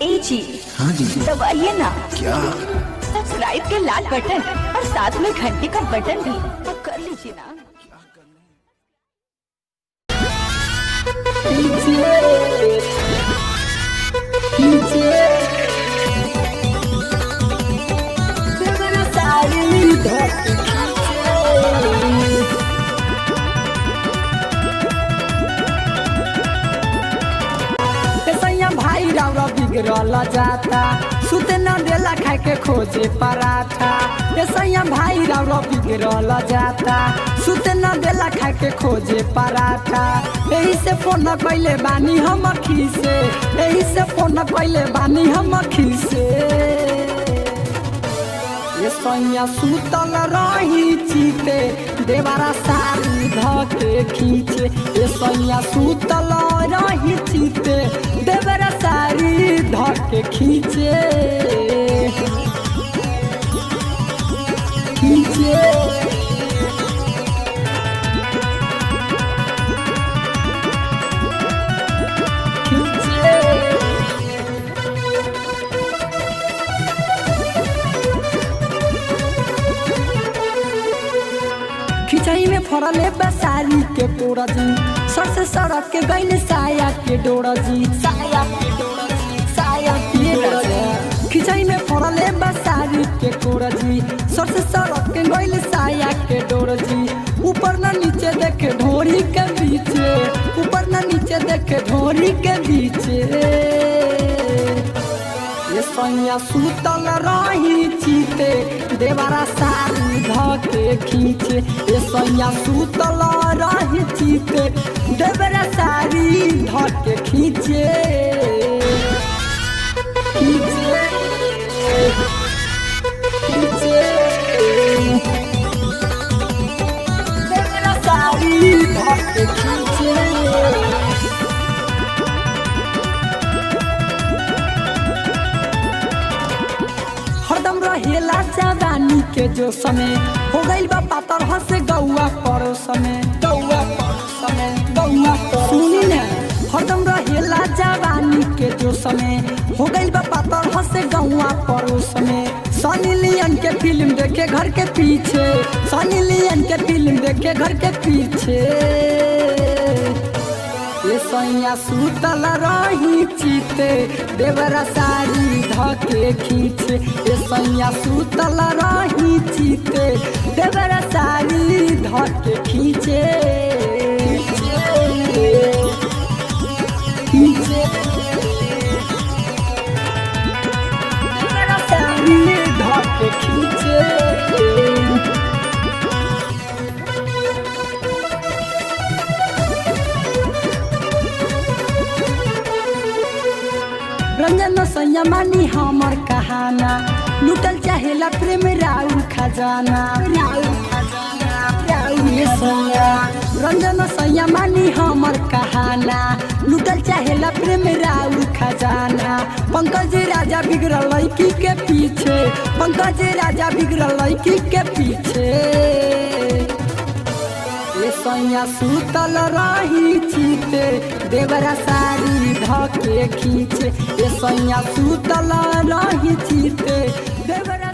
ए जी। हाँ जी। दबाइए ना। क्या? सब्सक्राइब के लाल बटन और साथ में घंटी का बटन भी तो कर लीजिए ना। भाई रावरा बिगड़ल जाता, सुते न देला खाए के खोजे पराठा। ऐसा भाई रावरा बिगड़ल जाता, सुते न देला खाए के खोजे पराठा। यही से फोन कैले बानी हम खीसे, यही से फोन कैले बानी हम खीसे। ये सैया सुतल रही चीते, देवारा सारी धके खींचे। ये सैया सुतल रही चीते, देवारा सारी धके खींचे खींचे। खिंचाई में फरले बसारी के पोड़ा जी, सर से सड़क के गईले साया के डोरा जी, साया के डोरा जी, साया के डोरा जी। खिंचाई में फरले बसारी के कोड़ा जी, सर से सड़क के गईले साया के डोरा जी। ऊपर न नीचे देखे ढोरी के बीचे, ऊपर न नीचे देखे ढोरी के बीचे। ये सैया सुतल रही चीते, देवारा सारी धके खींचे। ये सैया सुतल रही चीते, देवारा सारी धके खींचे खींचे खींचे। देवारा सारी धके खींचे। हरदम रहेला जवानी के जो समय, हो गइल बा पातर हंसे गौआ परो समय, गौआ परो समय, गौआ परो। सुनी ने हरदम रहेला जवानी के जो समय, हो गइल बा पातर हंसे गौआ परो समय। सनी लियोन के फिल्म देखे घर के पीछे, सनी लियोन के फिल्म देखे घर के पीछे। ये सैया सुतल रही चीते, देवरा सारी धके खींचे। ये सैया सुतल रही चीते, देवरा सारी धके खींचे खींचे। देवरा सारी धके खींचे। रंजन सैया मानी हमर कहाना, लुटल चाहेला प्रेम राउर खजाना, राउर खजाना, राउर सैया। रंजन सैया मानी हमर कहाना, लुटल चाहेला प्रेम राउर खजाना। पंकज राजा बिगड़ल लड़की के पीछे, पंकज राजा बिगड़ल लड़की के पीछे। ये सैया सुतल रही चीते, देवरा सारी धके खींचे। ये सैया सुतल रही चीते, देवरा